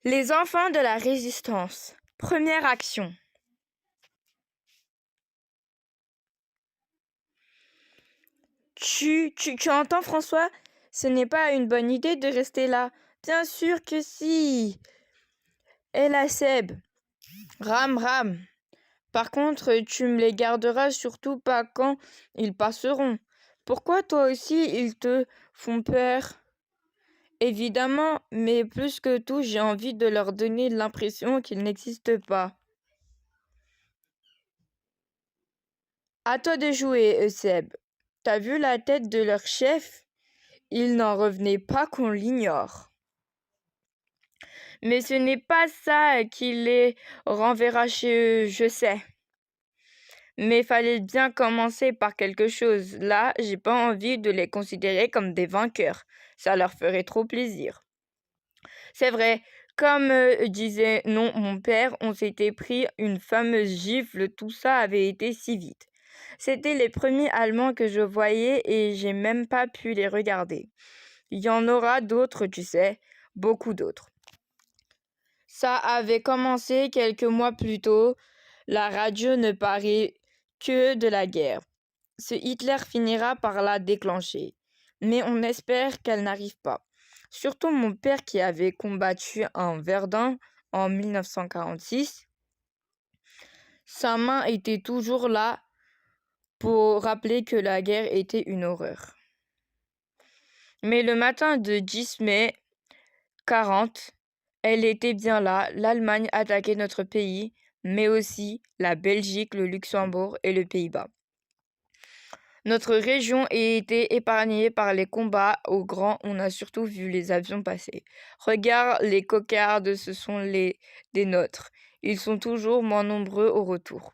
Les enfants de la Résistance. Première action. Tu entends, François? Ce n'est pas une bonne idée de rester là. Bien sûr que si. Et la Seb. Ram. Par contre, tu me les garderas surtout pas quand ils passeront. Pourquoi toi aussi ils te font peur? Évidemment, mais plus que tout, j'ai envie de leur donner l'impression qu'ils n'existent pas. À toi de jouer, Seb. T'as vu la tête de leur chef? Il n'en revenait pas qu'on l'ignore. Mais ce n'est pas ça qui les renverra chez eux, je sais. Mais fallait bien commencer par quelque chose. Là, j'ai pas envie de les considérer comme des vainqueurs. Ça leur ferait trop plaisir. C'est vrai, comme disait non mon père, on s'était pris une fameuse gifle, tout ça avait été si vite. C'était les premiers Allemands que je voyais et j'ai même pas pu les regarder. Il y en aura d'autres, tu sais, beaucoup d'autres. Ça avait commencé quelques mois plus tôt. La radio ne parlait que de la guerre. Ce Hitler finira par la déclencher. Mais on espère qu'elle n'arrive pas. Surtout mon père qui avait combattu en Verdun en 1946. Sa main était toujours là pour rappeler que la guerre était une horreur. Mais le matin de 10 mai 40, elle était bien là. L'Allemagne attaquait notre pays, mais aussi la Belgique, le Luxembourg et les Pays-Bas. Notre région a été épargnée par les combats au grand, on a surtout vu les avions passer. Regarde, les cocardes, ce sont des nôtres. Ils sont toujours moins nombreux au retour.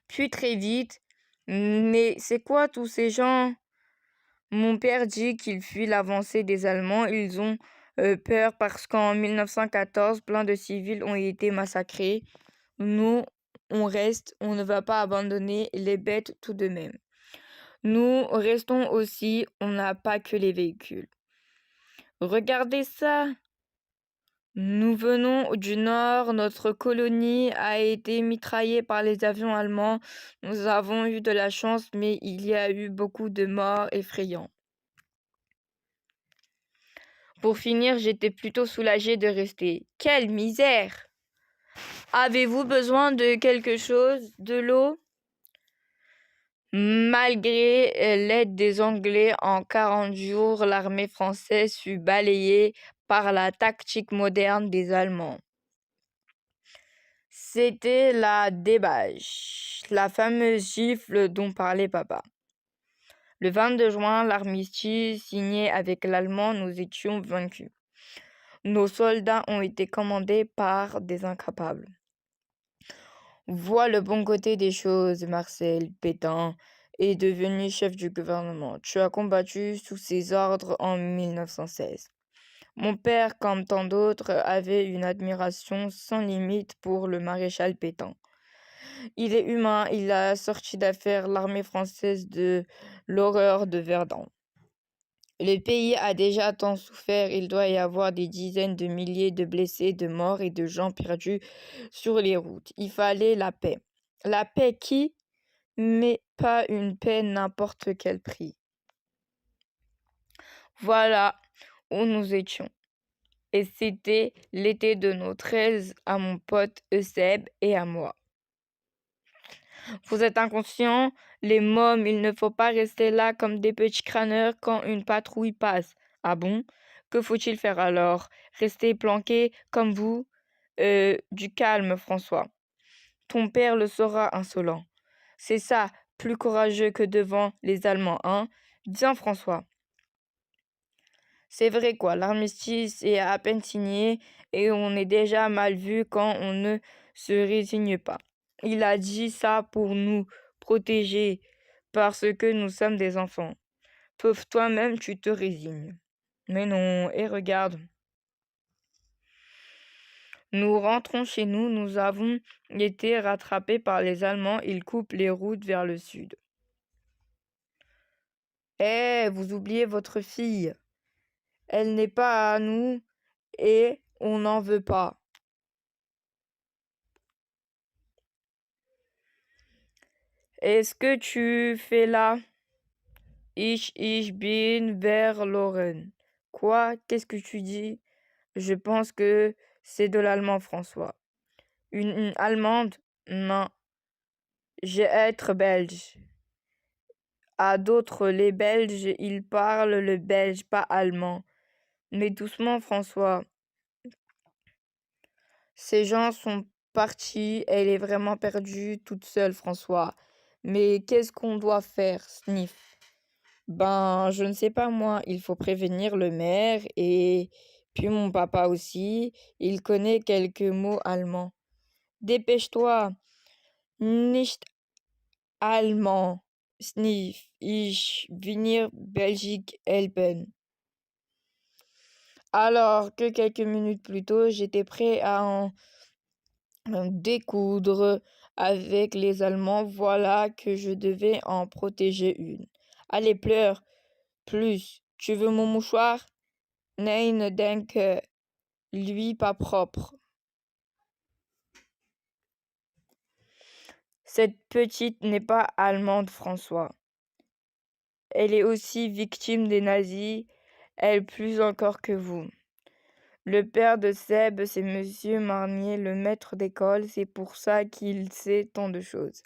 Puis très vite, mais c'est quoi tous ces gens? Mon père dit qu'ils fuient l'avancée des Allemands. Ils ont peur parce qu'en 1914, plein de civils ont été massacrés. Nous, on reste, on ne va pas abandonner les bêtes tout de même. Nous restons aussi, on n'a pas que les véhicules. Regardez ça! Nous venons du nord, notre colonie a été mitraillée par les avions allemands. Nous avons eu de la chance, mais il y a eu beaucoup de morts effrayants. Pour finir, j'étais plutôt soulagée de rester. Quelle misère! Avez-vous besoin de quelque chose? De l'eau? Malgré l'aide des Anglais, en 40 jours, l'armée française fut balayée par la tactique moderne des Allemands. C'était la débâche, la fameuse gifle dont parlait papa. Le 22 juin, l'armistice signé avec l'Allemand, nous étions vaincus. Nos soldats ont été commandés par des incapables. Vois le bon côté des choses, Marcel Pétain est devenu chef du gouvernement. Tu as combattu sous ses ordres en 1916. Mon père, comme tant d'autres, avait une admiration sans limite pour le maréchal Pétain. Il est humain, il a sorti d'affaire l'armée française de l'horreur de Verdun. Le pays a déjà tant souffert, il doit y avoir des dizaines de milliers de blessés, de morts et de gens perdus sur les routes. Il fallait la paix. La paix qui? Mais pas une paix n'importe quel prix. Voilà où nous étions. Et c'était l'été de nos 13 à mon pote Euseb et à moi. Vous êtes inconscients? Les mômes, il ne faut pas rester là comme des petits crâneurs quand une patrouille passe. Ah bon? Que faut-il faire alors? Rester planqué comme vous? Du calme, François. Ton père le saura, insolent. C'est ça, plus courageux que devant les Allemands, hein? Bien, François. C'est vrai quoi, l'armistice est à peine signé et on est déjà mal vu quand on ne se résigne pas. Il a dit ça pour nous protéger parce que nous sommes des enfants. Pauvre toi-même, tu te résignes. Mais non, et regarde. Nous rentrons chez nous, nous avons été rattrapés par les Allemands, ils coupent les routes vers le sud. Vous oubliez votre fille. Elle n'est pas à nous et On n'en veut pas. Est-ce que tu fais là? Ich bin verloren. Quoi? Qu'est-ce que tu dis? Je pense que c'est de l'allemand, François. Une Allemande? Non, j'ai être belge. À d'autres, les Belges, ils parlent le belge, pas allemand. Mais doucement, François. Ces gens sont partis, elle est vraiment perdue toute seule, François. Mais qu'est-ce qu'on doit faire, Sniff? Ben, je ne sais pas moi, il faut prévenir le maire et puis mon papa aussi, il connaît quelques mots allemands. Dépêche-toi, nicht allemand, Sniff, ich venir Belgique helpen. Alors que quelques minutes plus tôt, j'étais prêt à en découdre avec les Allemands, voilà que je devais en protéger une. Allez, pleure, plus. Tu veux mon mouchoir? Nein, danke. Lui, pas propre. Cette petite n'est pas allemande, François. Elle est aussi victime des nazis, elle plus encore que vous. Le père de Seb, c'est Monsieur Marnier, le maître d'école, c'est pour ça qu'il sait tant de choses.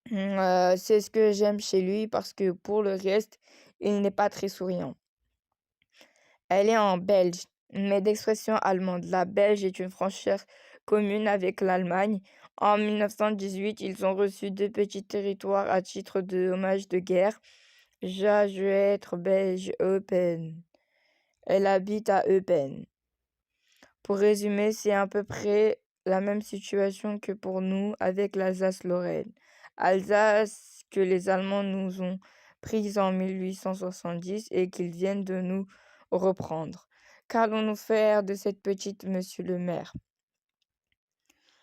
C'est ce que j'aime chez lui parce que pour le reste, il n'est pas très souriant. Elle est en belge, mais d'expression allemande. La Belge est une frontière commune avec l'Allemagne. En 1918, ils ont reçu 2 petits territoires à titre de hommage de guerre. Je vais être belge, Eupen. Elle habite à Eupen. Pour résumer, c'est à peu près la même situation que pour nous avec l'Alsace-Lorraine. Alsace que les Allemands nous ont prise en 1870 et qu'ils viennent de nous reprendre. Qu'allons-nous faire de cette petite, monsieur le maire?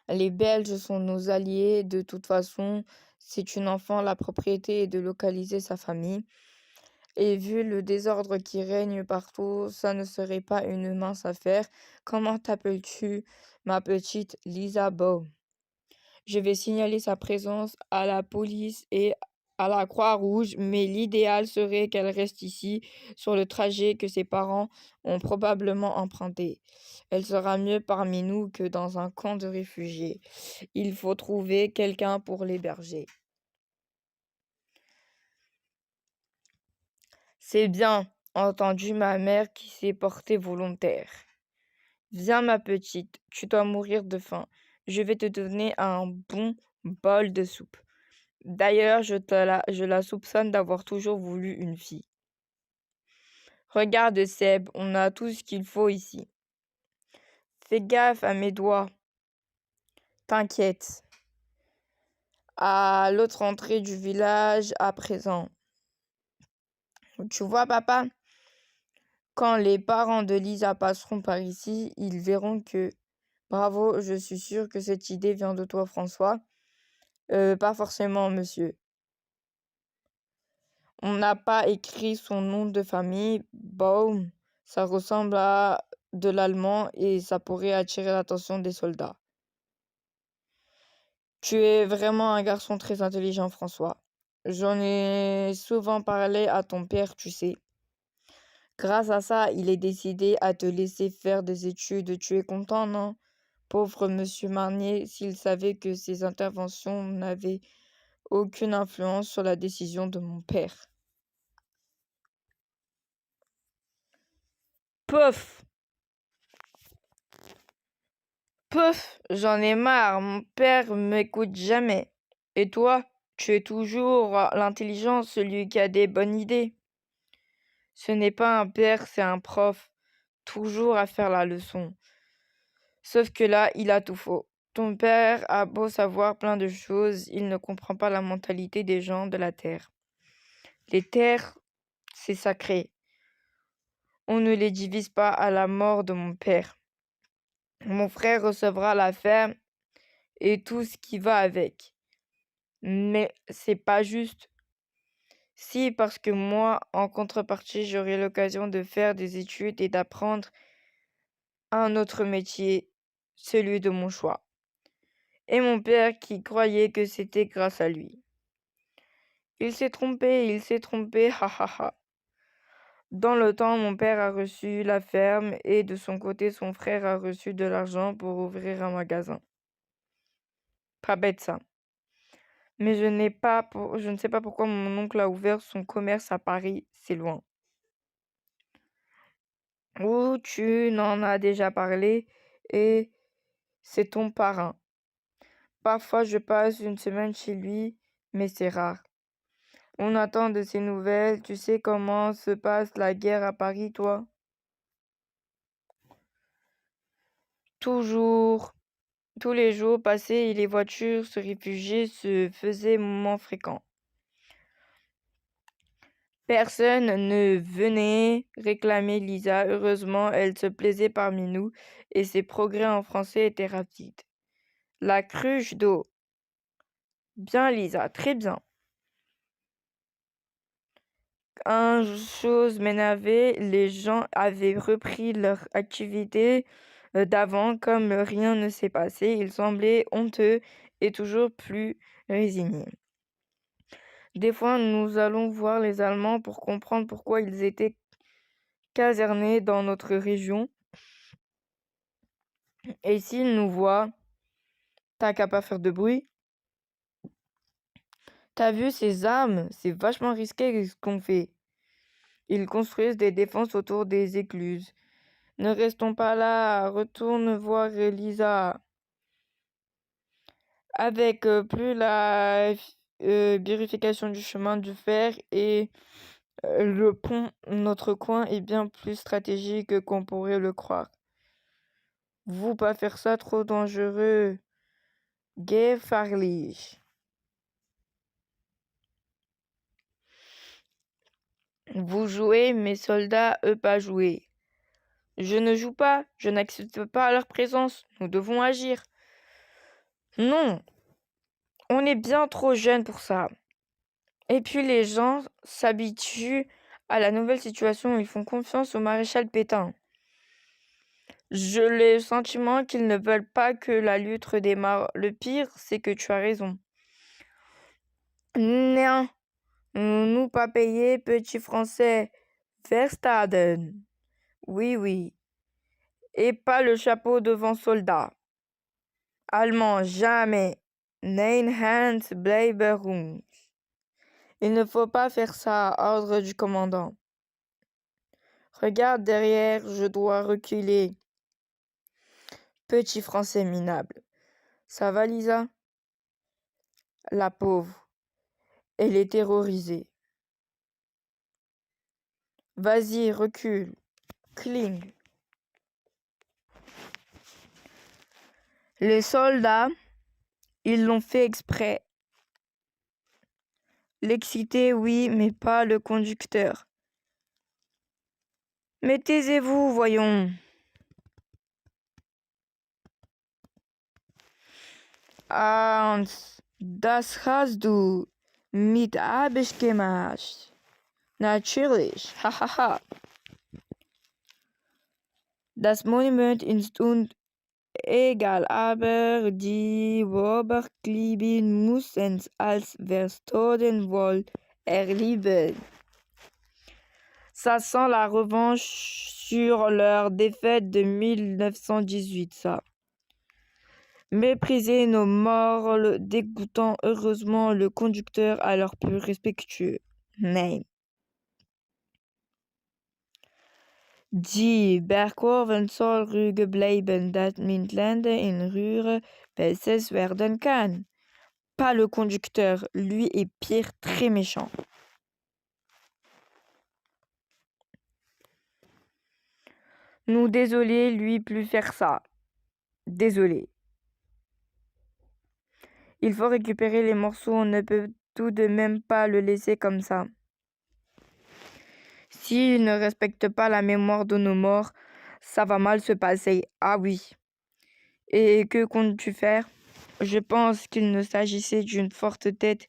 Les Belges sont nos alliés, de toute façon, c'est une enfant, la propriété est de localiser sa famille. Et vu le désordre qui règne partout, ça ne serait pas une mince affaire. Comment t'appelles-tu, ma petite Lisa Bow? Je vais signaler sa présence à la police et à la Croix-Rouge, mais l'idéal serait qu'elle reste ici sur le trajet que ses parents ont probablement emprunté. Elle sera mieux parmi nous que dans un camp de réfugiés. Il faut trouver quelqu'un pour l'héberger. C'est bien entendu ma mère qui s'est portée volontaire. Viens ma petite, tu dois mourir de faim. Je vais te donner un bon bol de soupe. D'ailleurs, je la soupçonne d'avoir toujours voulu une fille. Regarde Seb, on a tout ce qu'il faut ici. Fais gaffe à mes doigts. T'inquiète. À l'autre entrée du village à présent. Tu vois, papa, quand les parents de Lisa passeront par ici, ils verront que... Bravo, je suis sûre que cette idée vient de toi, François. Pas forcément, monsieur. On n'a pas écrit son nom de famille. Baum, ça ressemble à de l'allemand et ça pourrait attirer l'attention des soldats. Tu es vraiment un garçon très intelligent, François. J'en ai souvent parlé à ton père, tu sais. Grâce à ça, il est décidé à te laisser faire des études. Tu es content, non? Pauvre monsieur Marnier, s'il savait que ses interventions n'avaient aucune influence sur la décision de mon père. Pouf! Pouf! J'en ai marre, mon père m'écoute jamais. Et toi, tu es toujours l'intelligent, celui qui a des bonnes idées. Ce n'est pas un père, c'est un prof, toujours à faire la leçon. Sauf que là, il a tout faux. Ton père a beau savoir plein de choses, il ne comprend pas la mentalité des gens de la terre. Les terres, c'est sacré. On ne les divise pas à la mort de mon père. Mon frère recevra la ferme et tout ce qui va avec. Mais c'est pas juste. Si, parce que moi, en contrepartie, j'aurai l'occasion de faire des études et d'apprendre un autre métier, celui de mon choix. Et mon père qui croyait que c'était grâce à lui. Il s'est trompé, ha ha ha. Dans le temps, mon père a reçu la ferme et de son côté, son frère a reçu de l'argent pour ouvrir un magasin. Pas bête ça. Mais je ne sais pas pourquoi mon oncle a ouvert son commerce à Paris, c'est loin. Ou tu n'en as déjà parlé et c'est ton parrain. Parfois, je passe une semaine chez lui, mais c'est rare. On attend de ses nouvelles. Tu sais comment se passe la guerre à Paris, toi? Toujours. Tous les jours passés et les voitures se réfugier se faisaient moins fréquents. Personne ne venait réclamer Lisa. Heureusement, elle se plaisait parmi nous et ses progrès en français étaient rapides. La cruche d'eau. Bien, Lisa, très bien. Une chose m'énervait, les gens avaient repris leur activité d'avant comme rien ne s'est passé. Ils semblaient honteux et toujours plus résignés. Des fois, nous allons voir les Allemands pour comprendre pourquoi ils étaient casernés dans notre région. Et s'ils nous voient, t'as qu'à pas faire de bruit. T'as vu ces armes? C'est vachement risqué ce qu'on fait. Ils construisent des défenses autour des écluses. Ne restons pas là, retourne voir Elisa. Avec plus la birification du chemin de fer et le pont, notre coin est bien plus stratégique qu'on pourrait le croire. Vous pas faire ça trop dangereux. Gefährlich. Vous jouez, mes soldats, eux pas jouer. Je ne joue pas, je n'accepte pas leur présence. Nous devons agir. Non, on est bien trop jeunes pour ça. Et puis les gens s'habituent à la nouvelle situation, ils font confiance au maréchal Pétain. J'ai le sentiment qu'ils ne veulent pas que la lutte redémarre. Le pire, c'est que tu as raison. Non, nous pas payés, petits Français. Verstaden. Oui, oui. Et pas le chapeau devant soldat. Allemand, jamais. Nein Hans Bleiberung. Il ne faut pas faire ça, ordre du commandant. Regarde derrière, je dois reculer. Petit Français minable. Ça va, Lisa? La pauvre. Elle est terrorisée. Vas-y, recule. Kling. Les soldats, ils l'ont fait exprès. L'exciter, oui, mais pas le conducteur. Mais taisez-vous, voyons. Hans, das hast du mit Absicht gemacht. Natürlich, hahaha. Das Monument ist uns egal, aber die Oberkliben müssen als Verstoden wohl erleben. Ça sent la revanche sur leur défaite de 1918, ça. Mépriser nos morts, le dégoûtant. Heureusement, le conducteur a l'air plus respectueux. Nein. Die Bergkurven soll ruhig bleiben, damit Länder in Ruhe besser werden kann. Pas le conducteur, lui est pire, très méchant. Nous désolé, lui plus faire ça. Désolé. Il faut récupérer les morceaux, on ne peut tout de même pas le laisser comme ça. S'il ne respecte pas la mémoire de nos morts, ça va mal se passer. Ah oui. Et que comptes-tu faire? Je pense qu'il ne s'agissait d'une forte tête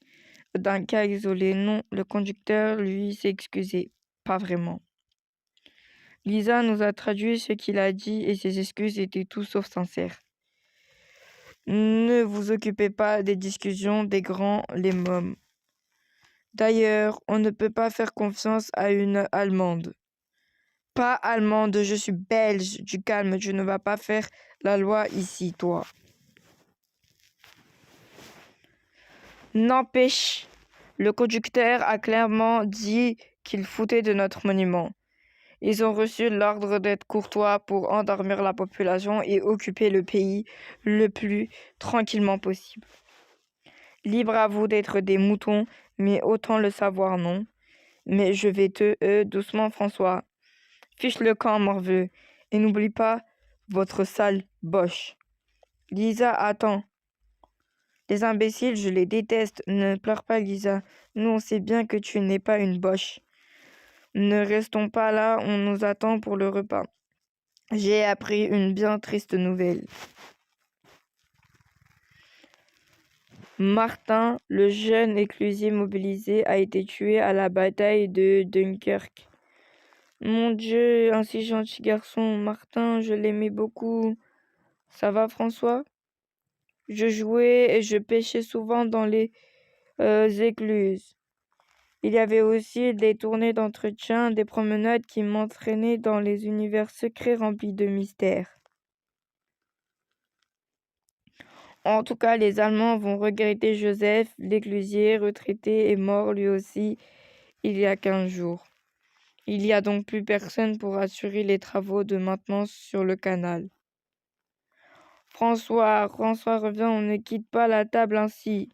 d'un cas isolé. Non, le conducteur, lui, s'est excusé. Pas vraiment. Lisa nous a traduit ce qu'il a dit et ses excuses étaient tout sauf sincères. Ne vous occupez pas des discussions des grands, les mômes. D'ailleurs, on ne peut pas faire confiance à une Allemande. Pas allemande, je suis belge. Du calme, tu ne vas pas faire la loi ici, toi. N'empêche, le conducteur a clairement dit qu'il foutait de notre monument. Ils ont reçu l'ordre d'être courtois pour endormir la population et occuper le pays le plus tranquillement possible. Libre à vous d'être des moutons, mais autant le savoir, non. Mais je vais doucement, François. Fiche le camp, morveux. Et n'oublie pas votre sale boche. Lisa, attends. Les imbéciles, je les déteste. Ne pleure pas, Lisa. Nous, on sait bien que tu n'es pas une boche. Ne restons pas là, on nous attend pour le repas. J'ai appris une bien triste nouvelle. Martin, le jeune éclusier mobilisé, a été tué à la bataille de Dunkerque. Mon Dieu, un si gentil garçon. Martin, je l'aimais beaucoup. Ça va, François? Je jouais et je pêchais souvent dans les écluses. Il y avait aussi des tournées d'entretien, des promenades qui m'entraînaient dans les univers secrets remplis de mystères. En tout cas, les Allemands vont regretter Joseph, l'éclusier retraité est mort lui aussi il y a 15 jours. Il n'y a donc plus personne pour assurer les travaux de maintenance sur le canal. François, reviens, on ne quitte pas la table ainsi.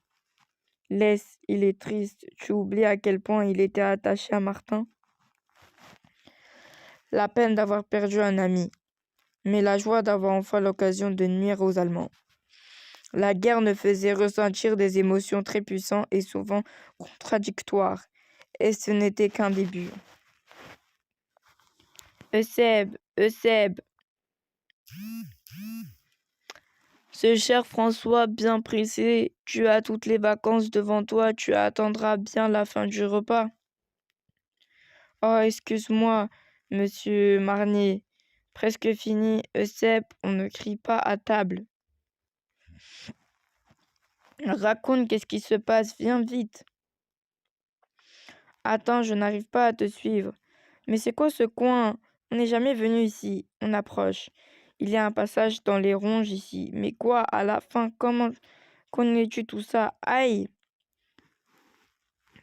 Laisse, il est triste. Tu oublies à quel point il était attaché à Martin? La peine d'avoir perdu un ami, mais la joie d'avoir enfin l'occasion de nuire aux Allemands. La guerre ne faisait ressentir des émotions très puissantes et souvent contradictoires, et ce n'était qu'un début. Eusèbe, ce cher François bien pressé, tu as toutes les vacances devant toi, tu attendras bien la fin du repas. Oh, excuse-moi, monsieur Marnier. Presque fini, Eusèbe, on ne crie pas à table. Raconte, qu'est-ce qui se passe, viens vite. Attends, je n'arrive pas à te suivre. Mais c'est quoi ce coin? On n'est jamais venu ici. On approche. Il y a un passage dans les ronges ici. Mais quoi, à la fin, comment connais-tu tout ça? Aïe!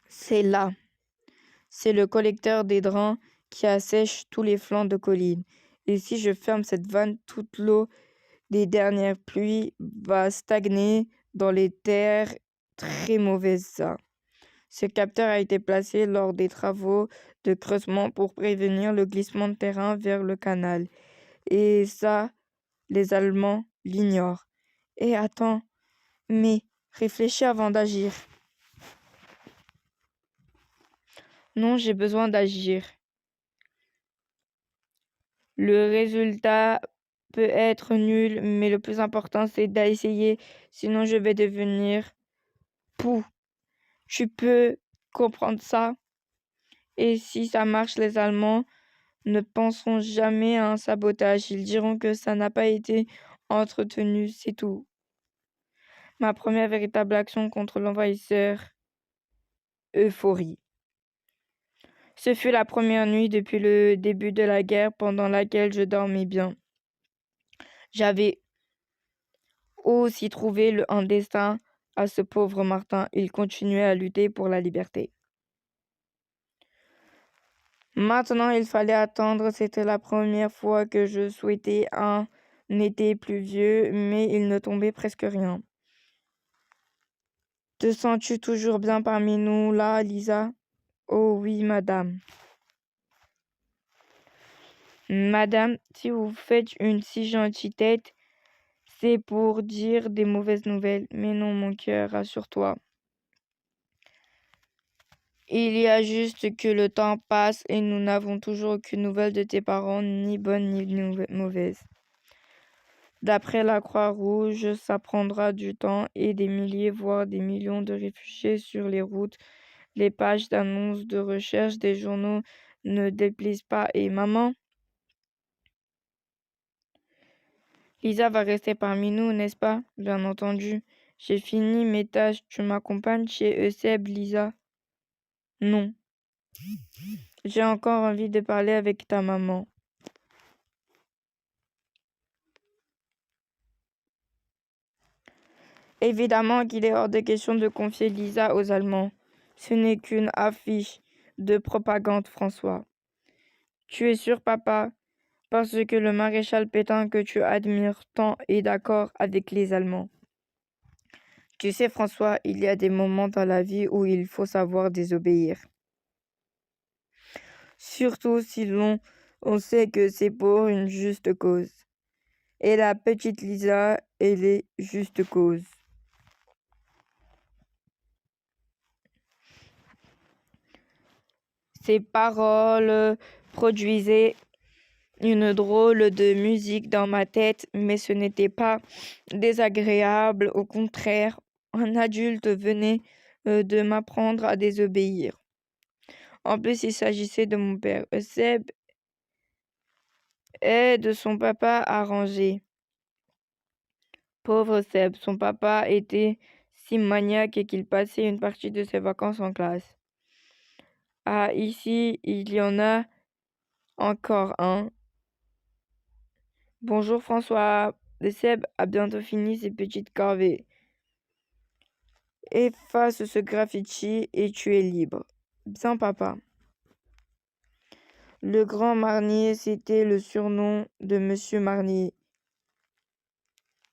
C'est là. C'est le collecteur des drains qui assèche tous les flancs de collines. Et si je ferme cette vanne, toute l'eau des dernières pluies va stagner dans les terres très mauvaises. Ce capteur a été placé lors des travaux de creusement pour prévenir le glissement de terrain vers le canal. Et ça, les Allemands l'ignorent. Et attends, mais réfléchis avant d'agir. Non, j'ai besoin d'agir. Le résultat peut être nul, mais le plus important, c'est d'essayer. Sinon, je vais devenir pou. Tu peux comprendre ça? Et si ça marche, les Allemands ne penseront jamais à un sabotage. Ils diront que ça n'a pas été entretenu, c'est tout. Ma première véritable action contre l'envahisseur, euphorie. Ce fut la première nuit depuis le début de la guerre pendant laquelle je dormais bien. J'avais aussi trouvé un destin à ce pauvre Martin. Il continuait à lutter pour la liberté. Maintenant, il fallait attendre. C'était la première fois que je souhaitais un été pluvieux, mais il ne tombait presque rien. Te sens-tu toujours bien parmi nous, là, Lisa? Oh oui, madame. Madame, si vous faites une si gentille tête, c'est pour dire des mauvaises nouvelles. Mais non, mon cœur, rassure-toi. Il y a juste que le temps passe et nous n'avons toujours aucune nouvelle de tes parents, ni bonne ni mauvaise. D'après la Croix-Rouge, ça prendra du temps et des milliers, voire des millions de réfugiés sur les routes. Les pages d'annonces de recherche des journaux ne déplient pas. Et maman, Lisa va rester parmi nous, n'est-ce pas? Bien entendu. J'ai fini mes tâches. Tu m'accompagnes chez Euseb, Lisa? Non. J'ai encore envie de parler avec ta maman. Évidemment qu'il est hors de question de confier Lisa aux Allemands. Ce n'est qu'une affiche de propagande, François. Tu es sûr, papa? Parce que le maréchal Pétain que tu admires tant est d'accord avec les Allemands. Tu sais, François, il y a des moments dans la vie où il faut savoir désobéir. Surtout si on sait que c'est pour une juste cause. Et la petite Lisa, elle est juste cause. Ces paroles produisaient une drôle de musique dans ma tête, mais ce n'était pas désagréable. Au contraire, un adulte venait de m'apprendre à désobéir. En plus, il s'agissait de mon père. Seb et de son papa à ranger. Pauvre Seb, son papa était si maniaque qu'il passait une partie de ses vacances en classe. Ah, ici, il y en a encore un. Bonjour François. Seb a bientôt fini ses petites corvées. Efface ce graffiti et tu es libre. Bien, papa. Le grand Marnier, c'était le surnom de Monsieur Marnier.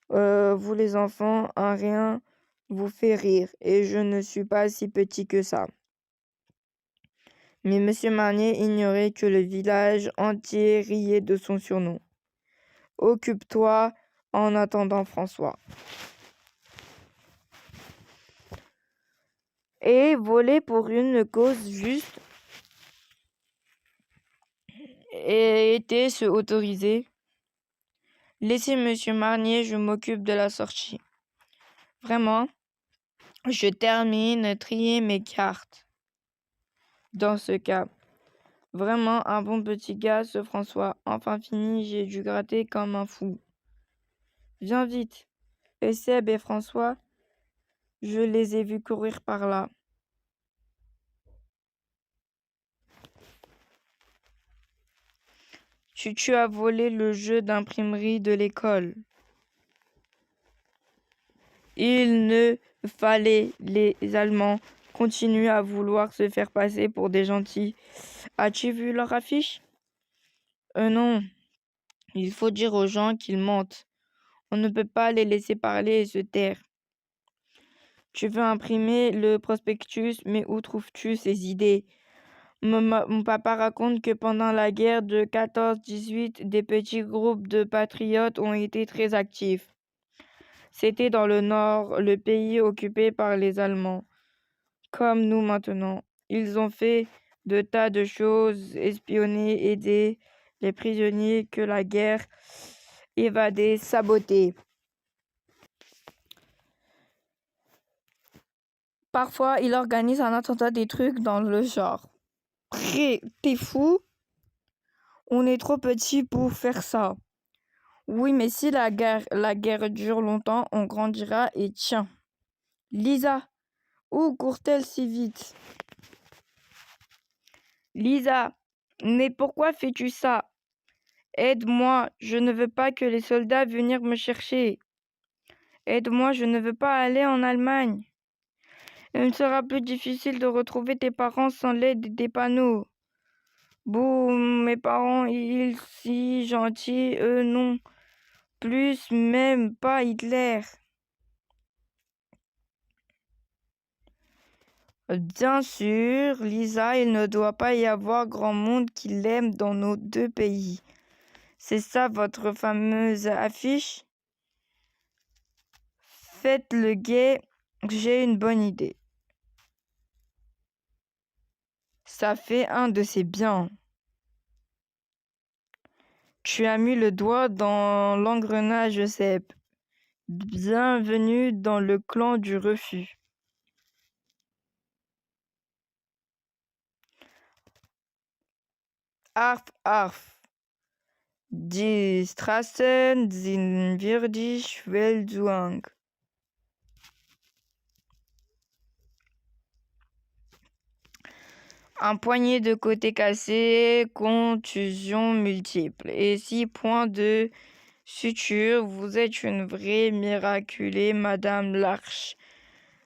Vous les enfants, un rien vous fait rire, et je ne suis pas si petit que ça. Mais Monsieur Marnier ignorait que le village entier riait de son surnom. Occupe-toi en attendant François. Et voler pour une cause juste était-ce autorisé? Laissez Monsieur Marnier, je m'occupe de la sortie. Vraiment, je termine trier mes cartes. Dans ce cas, vraiment un bon petit gars, ce François. Enfin fini, j'ai dû gratter comme un fou. Viens vite. Et Seb et François, je les ai vus courir par là. Tu as volé le jeu d'imprimerie de l'école. Il ne fallait les Allemands continuent à vouloir se faire passer pour des gentils. As-tu vu leur affiche? Non. Il faut dire aux gens qu'ils mentent. On ne peut pas les laisser parler et se taire. Tu veux imprimer le prospectus, mais où trouves-tu ces idées? Mon papa raconte que pendant la guerre de 14-18, des petits groupes de patriotes ont été très actifs. C'était dans le nord, le pays occupé par les Allemands. Comme nous maintenant. Ils ont fait de tas de choses, espionné, aidé les prisonniers que la guerre évadé, saboté. Parfois, ils organisent un attentat, des trucs dans le genre. T'es fou? On est trop petit pour faire ça. Oui, mais si la guerre dure longtemps, on grandira et tiens. Lisa, où court-elle si vite? Lisa, mais pourquoi fais-tu ça? Aide-moi, je ne veux pas que les soldats viennent me chercher. Aide-moi, je ne veux pas aller en Allemagne. Il sera plus difficile de retrouver tes parents sans l'aide des panneaux. Boum, mes parents, ils si gentils, eux non. Plus même pas Hitler. Bien sûr, Lisa, il ne doit pas y avoir grand monde qui l'aime dans nos deux pays. C'est ça votre fameuse affiche? Faites le guet, j'ai une bonne idée. Ça fait un de ces biens. Tu as mis le doigt dans l'engrenage, Eusèbe. Bienvenue dans le clan du refus. Arf, die Straßen sind wirklich Weltzugang. Un poignet de côté cassé, contusion multiple et 6 points de suture. Vous êtes une vraie miraculée, Madame Larche.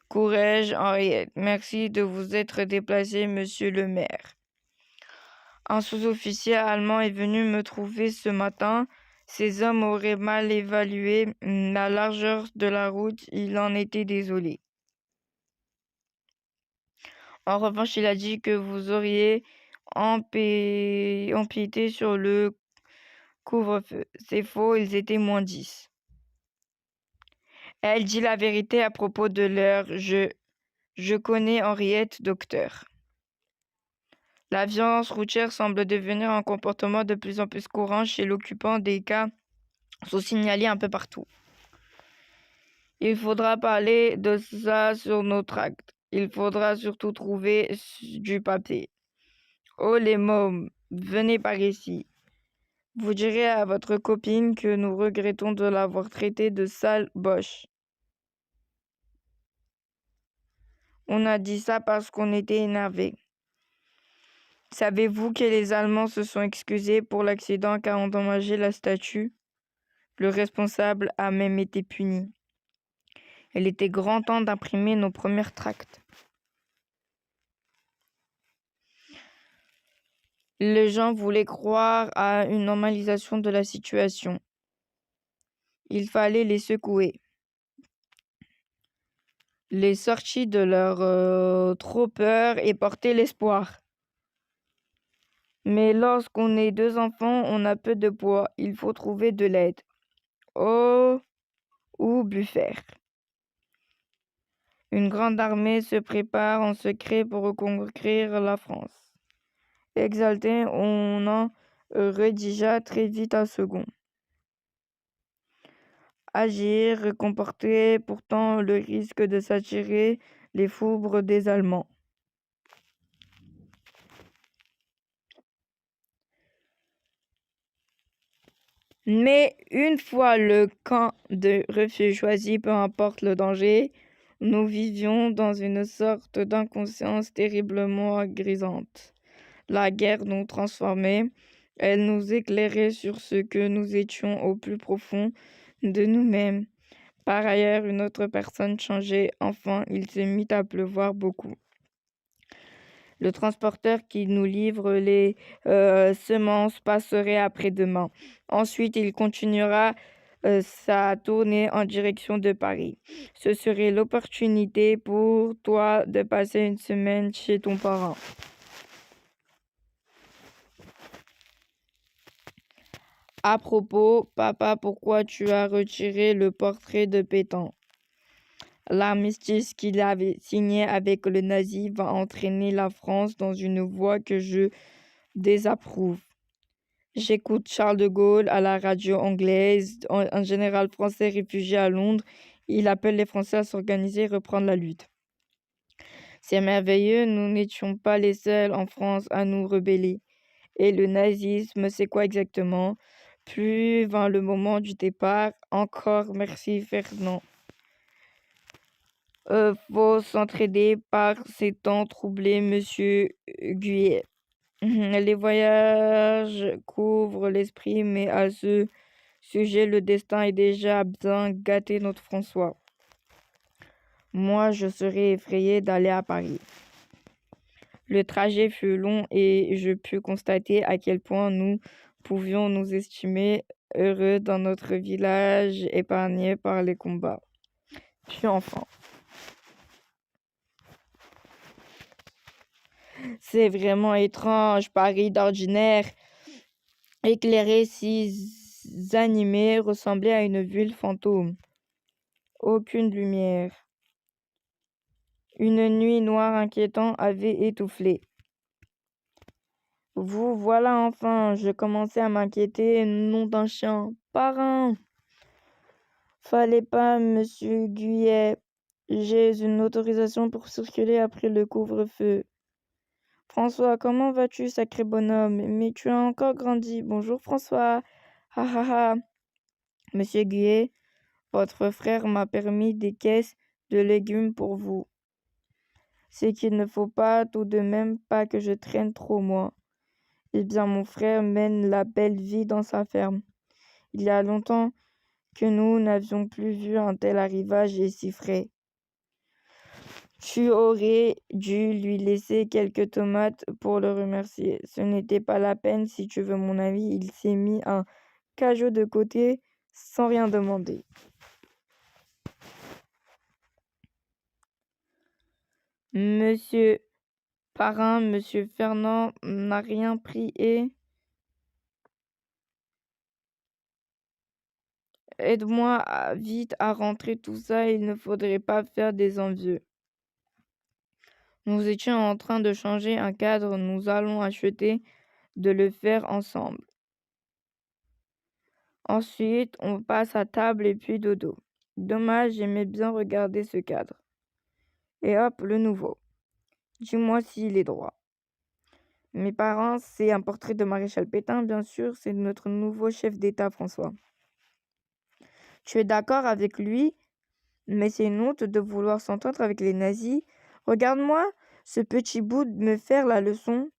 Courage, Henriette. Merci de vous être déplacé, Monsieur le maire. Un sous-officier allemand est venu me trouver ce matin. Ces hommes auraient mal évalué la largeur de la route. Il en était désolé. En revanche, il a dit que vous auriez empiété sur le couvre-feu. C'est faux, ils étaient -10. Elle dit la vérité à propos de l'heure. Je connais Henriette, docteur. La violence routière semble devenir un comportement de plus en plus courant chez l'occupant. Des cas sont signalés un peu partout. Il faudra parler de ça sur nos tracts. Il faudra surtout trouver du papier. Oh les mômes, venez par ici. Vous direz à votre copine que nous regrettons de l'avoir traitée de sale boche. On a dit ça parce qu'on était énervés. Savez-vous que les Allemands se sont excusés pour l'accident qu'a endommagé la statue? Le responsable a même été puni. Il était grand temps d'imprimer nos premiers tracts. Les gens voulaient croire à une normalisation de la situation. Il fallait les secouer, les sortir de leur trop peur et porter l'espoir. Mais lorsqu'on est 2 enfants, on a peu de poids. Il faut trouver de l'aide. Oh, ou buffer. Une grande armée se prépare en secret pour reconquérir la France. Exalté, on en rédigea très vite un second. Agir comportait pourtant le risque de s'attirer les foudres des Allemands. Mais une fois le camp de refuge choisi, peu importe le danger, nous vivions dans une sorte d'inconscience terriblement grisante. La guerre nous transformait, elle nous éclairait sur ce que nous étions au plus profond de nous-mêmes. Par ailleurs, une autre personne changeait. Enfin, il se mit à pleuvoir beaucoup. Le transporteur qui nous livre les semences passerait après-demain. Ensuite, il continuera sa tournée en direction de Paris. Ce serait l'opportunité pour toi de passer une semaine chez ton parent. À propos, papa, pourquoi tu as retiré le portrait de Pétain? L'armistice qu'il avait signé avec le nazi va entraîner la France dans une voie que je désapprouve. J'écoute Charles de Gaulle à la radio anglaise, un général français réfugié à Londres. Il appelle les Français à s'organiser et reprendre la lutte. C'est merveilleux, nous n'étions pas les seuls en France à nous rebeller. Et le nazisme, c'est quoi exactement? Plus vint le moment du départ. Encore merci Fernand. Faut s'entraider par ces temps troublés, monsieur Guyet. Les voyages couvrent l'esprit, mais à ce sujet, le destin est déjà bien gâté, notre François. Moi, je serais effrayé d'aller à Paris. Le trajet fut long et je pus constater à quel point nous pouvions nous estimer heureux dans notre village épargné par les combats. Puis enfin, c'est vraiment étrange, Paris d'ordinaire, éclairé si animé, ressemblait à une ville fantôme. Aucune lumière. Une nuit noire inquiétante avait étouffé. Vous voilà enfin, je commençais à m'inquiéter, nom d'un chien. Parrain! Fallait pas, monsieur Guyet. J'ai une autorisation pour circuler après le couvre-feu. François, comment vas-tu, sacré bonhomme? Mais tu as encore grandi. Bonjour, François. Ha ha ha. Monsieur Guyet, votre frère m'a permis des caisses de légumes pour vous. C'est qu'il ne faut pas tout de même pas que je traîne trop, moi. Eh bien, mon frère mène la belle vie dans sa ferme. Il y a longtemps que nous n'avions plus vu un tel arrivage et si frais. Tu aurais dû lui laisser quelques tomates pour le remercier. Ce n'était pas la peine, si tu veux mon avis. Il s'est mis un cajot de côté sans rien demander. Monsieur Parrain, monsieur Fernand n'a rien pris et... Aide-moi vite à rentrer tout ça, il ne faudrait pas faire des envieux. Nous étions en train de changer un cadre, nous allons acheter de le faire ensemble. Ensuite, on passe à table et puis dodo. Dommage, j'aimais bien regarder ce cadre. Et hop, le nouveau. Dis-moi s'il est droit. Mes parents, c'est un portrait de Maréchal Pétain, bien sûr, c'est notre nouveau chef d'État, François. Tu es d'accord avec lui, mais c'est une honte de vouloir s'entendre avec les nazis. Regarde-moi, ce petit bout de me faire la leçon.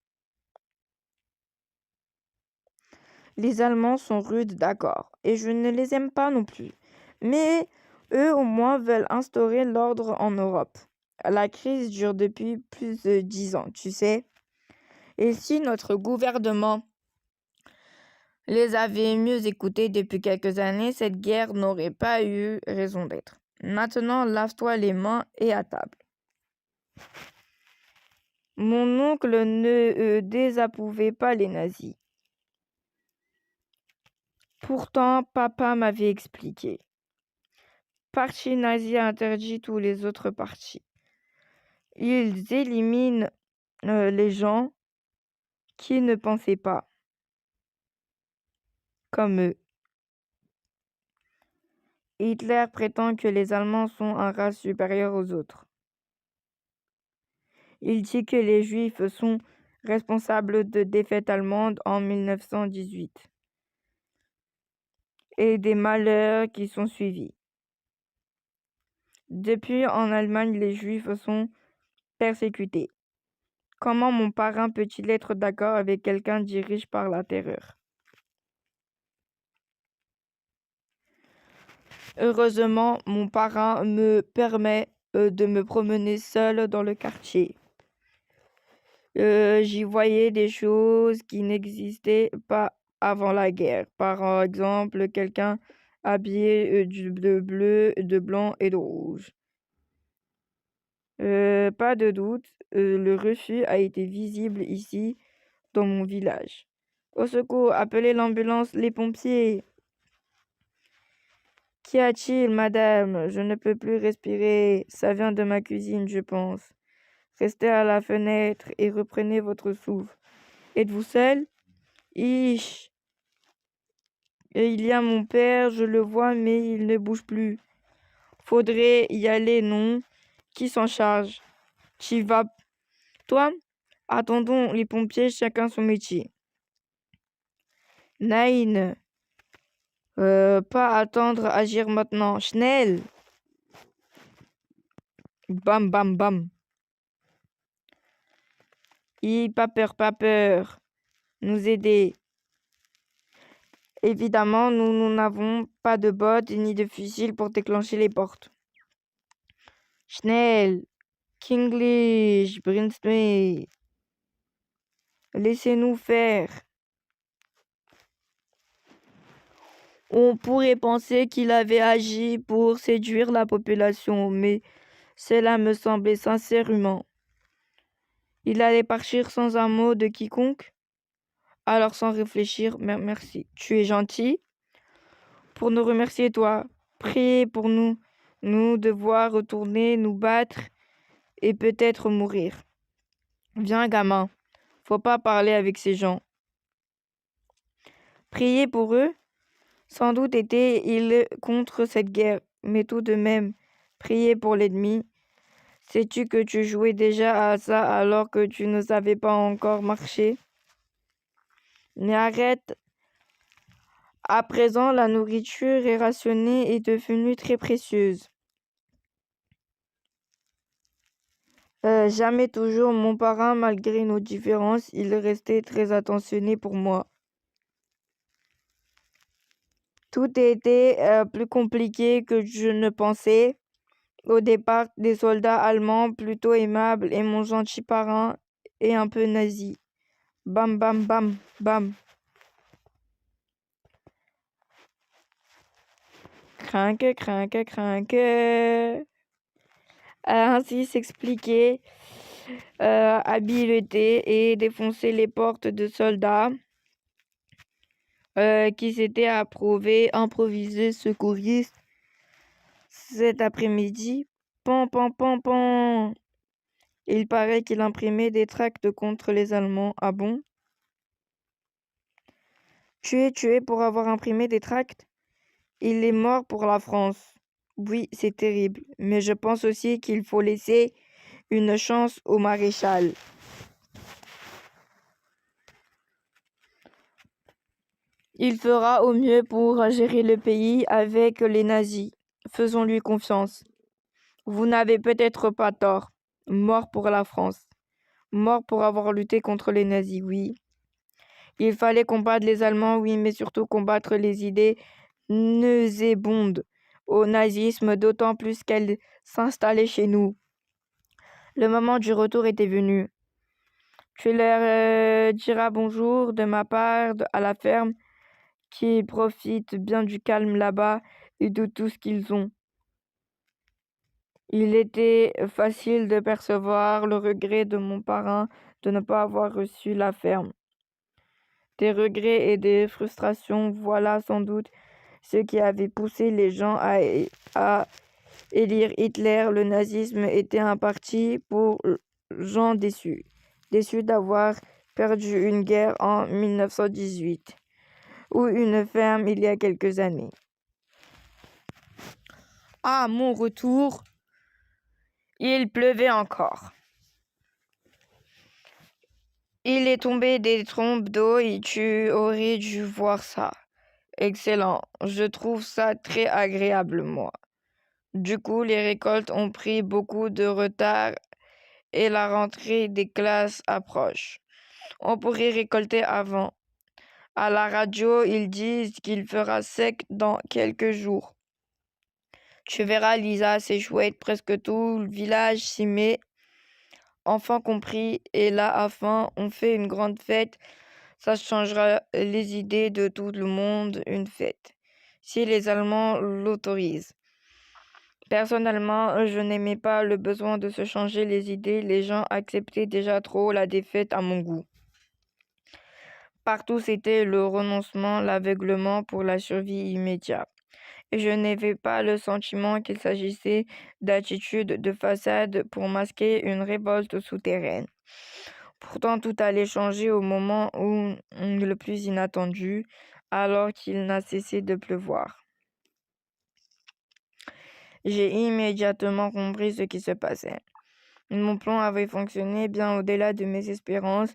Les Allemands sont rudes, d'accord, et je ne les aime pas non plus. Mais eux, au moins, veulent instaurer l'ordre en Europe. La crise dure depuis plus de 10 ans, tu sais. Et si notre gouvernement les avait mieux écoutés depuis quelques années, cette guerre n'aurait pas eu raison d'être. Maintenant, lave-toi les mains et à table. Mon oncle ne désapprouvait pas les nazis. Pourtant, papa m'avait expliqué. Parti nazi interdit tous les autres partis. Ils éliminent les gens qui ne pensaient pas comme eux. Hitler prétend que les Allemands sont un race supérieure aux autres. Il dit que les Juifs sont responsables de défaites allemandes en 1918 et des malheurs qui sont suivis. Depuis, en Allemagne, les Juifs sont persécutés. Comment mon parrain peut-il être d'accord avec quelqu'un dirigé par la terreur? Heureusement, mon parrain me permet de me promener seul dans le quartier. J'y voyais des choses qui n'existaient pas avant la guerre. Par exemple, quelqu'un habillé de bleu, de blanc et de rouge. Pas de doute, le refus a été visible ici, dans mon village. Au secours, appelez l'ambulance, les pompiers. Qu'y a-t-il, madame? Je ne peux plus respirer. Ça vient de ma cuisine, je pense. Restez à la fenêtre et reprenez votre souffle. Êtes-vous seul? Ich. Et il y a mon père, je le vois, mais il ne bouge plus. Faudrait y aller, non? Qui s'en charge? Tu vas, toi? Attendons les pompiers, chacun son métier. Nein. Pas attendre, agir maintenant. Schnell. Bam, bam, bam. Pas peur, pas peur. Nous aider. Évidemment, nous n'avons pas de bottes ni de fusil pour déclencher les portes. Schnell. Kinglish. Brinsme. Laissez-nous faire. On pourrait penser qu'il avait agi pour séduire la population, mais cela me semblait sincèrement. Il allait partir sans un mot de quiconque. Alors sans réfléchir, merci. Tu es gentil. Pour nous remercier, toi. Priez pour nous. Nous devoir retourner, nous battre et peut-être mourir. Viens, gamin. Faut pas parler avec ces gens. Prier pour eux? Sans doute étaient-ils contre cette guerre, mais tout de même, prier pour l'ennemi. Sais-tu que tu jouais déjà à ça alors que tu ne savais pas encore marcher? Mais arrête. À présent, la nourriture est rationnée et devenue très précieuse. Jamais toujours mon parrain, malgré nos différences, il restait très attentionné pour moi. Tout était plus compliqué que je ne pensais. Au départ, des soldats allemands plutôt aimables et mon gentil parrain est un peu nazi. Bam, bam, bam, bam. Crinque, crinque, crinque. Ainsi s'expliquait habileté et défoncer les portes de soldats qui s'étaient improvisés secouristes cet après-midi. Pan, pan, pan, pan. Il paraît qu'il imprimait des tracts contre les Allemands. Ah bon? Tué pour avoir imprimé des tracts? Il est mort pour la France. Oui, c'est terrible, mais je pense aussi qu'il faut laisser une chance au maréchal. Il fera au mieux pour gérer le pays avec les nazis. Faisons-lui confiance. Vous n'avez peut-être pas tort. Mort pour la France. Mort pour avoir lutté contre les nazis, oui. Il fallait combattre les Allemands, oui, mais surtout combattre les idées nauséabondes au nazisme, d'autant plus qu'elles s'installaient chez nous. Le moment du retour était venu. Tu leur diras bonjour de ma part à la ferme, qui profitent bien du calme là-bas et de tout ce qu'ils ont. Il était facile de percevoir le regret de mon parrain de ne pas avoir reçu la ferme. Des regrets et des frustrations, voilà sans doute ce qui avait poussé les gens à élire Hitler. Le nazisme était un parti pour gens déçus d'avoir perdu une guerre en 1918 ou une ferme il y a quelques années. À mon retour, il pleuvait encore. Il est tombé des trombes d'eau et tu aurais dû voir ça. Excellent, je trouve ça très agréable, moi. Du coup, les récoltes ont pris beaucoup de retard et la rentrée des classes approche. On pourrait récolter avant. À la radio, ils disent qu'il fera sec dans quelques jours. Tu verras, Lisa, c'est chouette, presque tout le village s'y met, enfants compris, et là, à la fin, on fait une grande fête. Ça changera les idées de tout le monde, une fête, si les Allemands l'autorisent. Personnellement, je n'aimais pas le besoin de se changer les idées. Les gens acceptaient déjà trop la défaite à mon goût. Partout, c'était le renoncement, l'aveuglement pour la survie immédiate. Et je n'avais pas le sentiment qu'il s'agissait d'attitudes de façade pour masquer une révolte souterraine. Pourtant, tout allait changer au moment où le plus inattendu, alors qu'il n'a cessé de pleuvoir. J'ai immédiatement compris ce qui se passait. Mon plan avait fonctionné bien au-delà de mes espérances.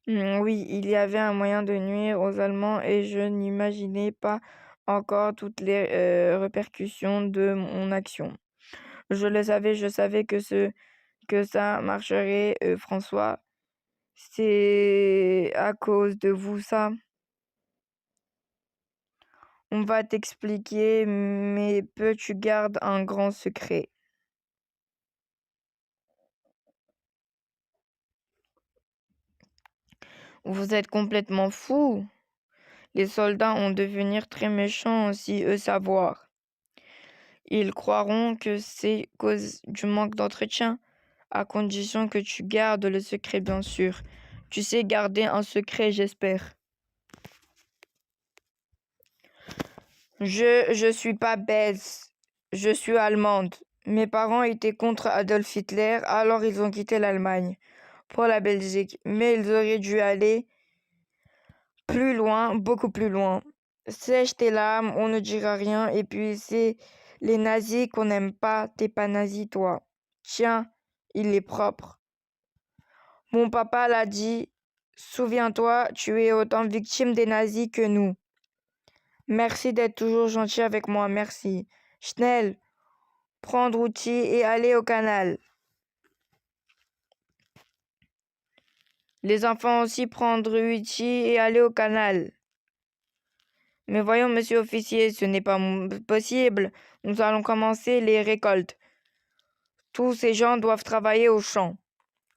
Oui, il y avait un moyen de nuire aux Allemands et je n'imaginais pas encore toutes les répercussions de mon action. Je le savais, je savais que ça marcherait, François. C'est à cause de vous, ça. On va t'expliquer, mais peu tu gardes un grand secret. Vous êtes complètement fou. Les soldats ont devenir très méchants si eux savoir. Ils croiront que c'est cause du manque d'entretien, à condition que tu gardes le secret, bien sûr. Tu sais garder un secret, j'espère. Je suis pas belge, je suis allemande. Mes parents étaient contre Adolf Hitler, alors ils ont quitté l'Allemagne pour la Belgique, mais ils auraient dû aller plus loin, beaucoup plus loin. Sèche tes larmes, on ne dira rien, et puis c'est les nazis qu'on n'aime pas, t'es pas nazi toi. Tiens, il est propre. Mon papa l'a dit, souviens-toi, tu es autant victime des nazis que nous. Merci d'être toujours gentil avec moi, merci. Schnell, prendre outil et aller au canal. Les enfants aussi prendre outil et aller au canal. Mais voyons, monsieur officier, ce n'est pas possible. Nous allons commencer les récoltes. Tous ces gens doivent travailler au champ.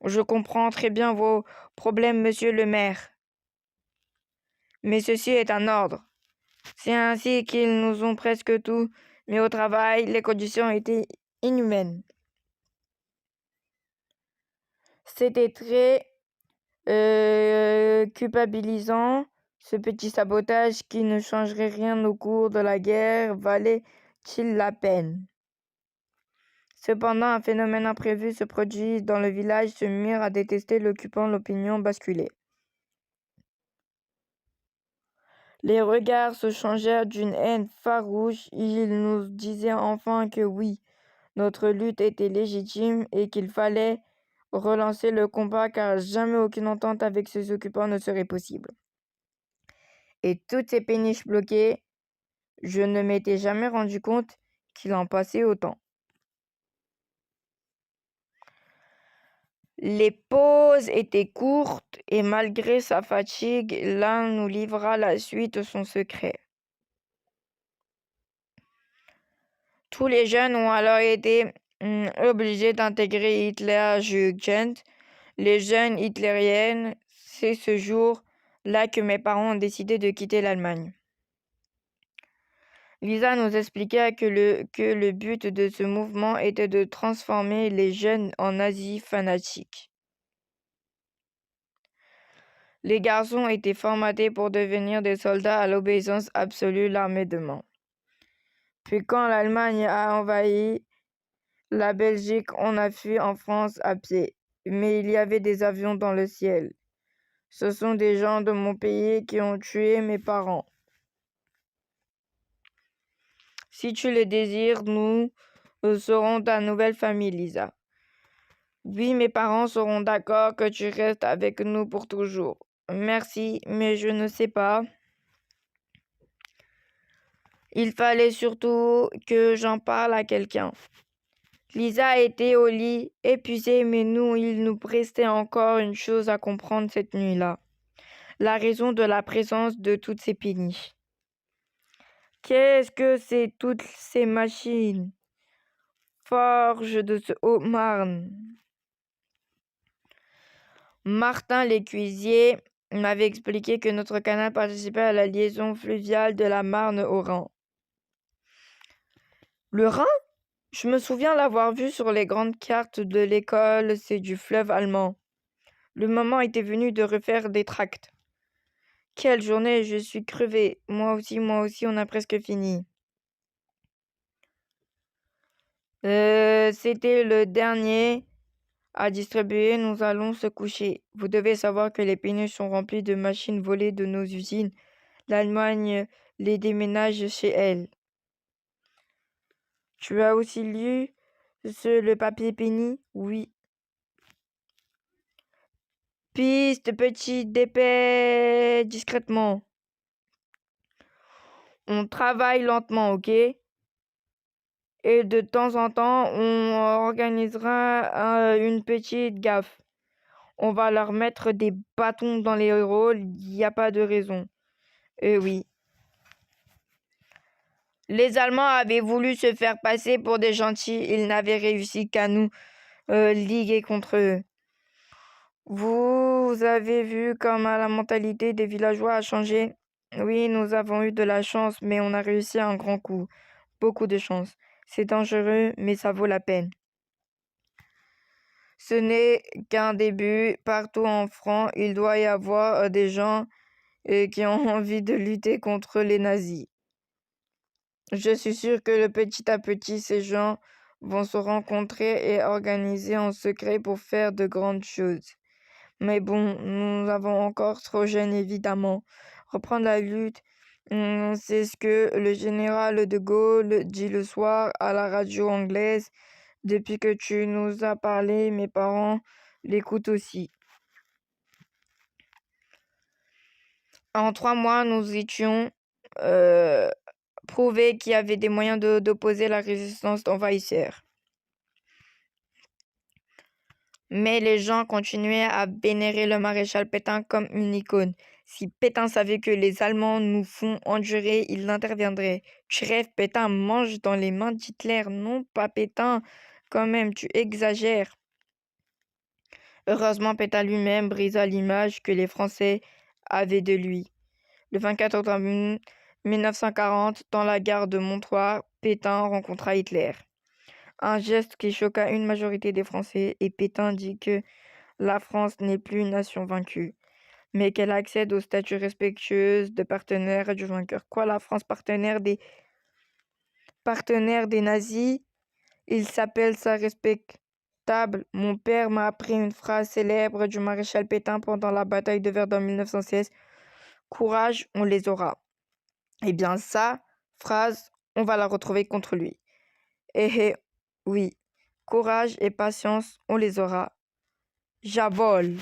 Je comprends très bien vos problèmes, monsieur le maire. Mais ceci est un ordre. C'est ainsi qu'ils nous ont presque tout mis au travail. Les conditions étaient inhumaines. C'était très culpabilisant. Ce petit sabotage qui ne changerait rien au cours de la guerre valait-il la peine? Cependant, un phénomène imprévu se produit dans le village, se mirent à détester l'occupant, l'opinion basculait. Les regards se changèrent d'une haine farouche. Ils nous disaient enfin que oui, notre lutte était légitime et qu'il fallait relancer le combat car jamais aucune entente avec ces occupants ne serait possible. Et toutes ces péniches bloquées, je ne m'étais jamais rendu compte qu'il en passait autant. Les pauses étaient courtes et malgré sa fatigue, l'un nous livra la suite de son secret. Tous les jeunes ont alors été obligés d'intégrer Hitlerjugend, les jeunes hitlériennes. C'est ce jour-là que mes parents ont décidé de quitter l'Allemagne. Lisa nous expliqua que le but de ce mouvement était de transformer les jeunes en nazis fanatiques. Les garçons étaient formatés pour devenir des soldats à l'obéissance absolue, l'armée de main. Puis quand l'Allemagne a envahi la Belgique, on a fui en France à pied. Mais il y avait des avions dans le ciel. Ce sont des gens de mon pays qui ont tué mes parents. Si tu le désires, nous serons ta nouvelle famille, Lisa. Oui, mes parents seront d'accord que tu restes avec nous pour toujours. Merci, mais je ne sais pas. Il fallait surtout que j'en parle à quelqu'un. Lisa était au lit, épuisée, mais il nous restait encore une chose à comprendre cette nuit-là. La raison de la présence de toutes ces péniches. Qu'est-ce que c'est toutes ces machines? Forge de ce Haut-Marne. Martin Lécuisier m'avait expliqué que notre canal participait à la liaison fluviale de la Marne au Rhin. Le Rhin? Je me souviens l'avoir vu sur les grandes cartes de l'école, c'est du fleuve allemand. Le moment était venu de refaire des tracts. Quelle journée, je suis crevée. Moi aussi, on a presque fini. C'était le dernier à distribuer, nous allons se coucher. Vous devez savoir que les péniches sont remplies de machines volées de nos usines. L'Allemagne les déménage chez elle. Tu as aussi lu le papier penny? Oui. Piste, petit, d'épais, discrètement. On travaille lentement, ok? Et de temps en temps, on organisera une petite gaffe. On va leur mettre des bâtons dans les rôles, il n'y a pas de raison. Oui. Les Allemands avaient voulu se faire passer pour des gentils, ils n'avaient réussi qu'à nous liguer contre eux. Vous avez vu comment la mentalité des villageois a changé? Oui, nous avons eu de la chance, mais on a réussi un grand coup. Beaucoup de chance. C'est dangereux, mais ça vaut la peine. Ce n'est qu'un début. Partout en France, il doit y avoir des gens qui ont envie de lutter contre les nazis. Je suis sûre que petit à petit, ces gens vont se rencontrer et organiser en secret pour faire de grandes choses. Mais bon, nous avons encore trop jeunes, évidemment. Reprendre la lutte, c'est ce que le général de Gaulle dit le soir à la radio anglaise. Depuis que tu nous as parlé, mes parents l'écoutent aussi. En 3 mois, nous étions euh, prouvés qu'il y avait des moyens d'opposer la résistance d'envahisseurs. Mais les gens continuaient à vénérer le maréchal Pétain comme une icône. Si Pétain savait que les Allemands nous font endurer, il interviendrait. Tu rêves, Pétain mange dans les mains d'Hitler. Non, pas Pétain. Quand même, tu exagères. Heureusement, Pétain lui-même brisa l'image que les Français avaient de lui. Le 24 octobre 1940, dans la gare de Montoire, Pétain rencontra Hitler. Un geste qui choqua une majorité des Français, et Pétain dit que la France n'est plus une nation vaincue, mais qu'elle accède au statut respectueux de partenaire du vainqueur. Quoi, la France partenaire des nazis? Il s'appelle ça respectable. Mon père m'a appris une phrase célèbre du maréchal Pétain pendant la bataille de Verdun en 1916. Courage, on les aura. Eh bien, ça, phrase, on va la retrouver contre lui. Oui, courage et patience, on les aura. J'avole.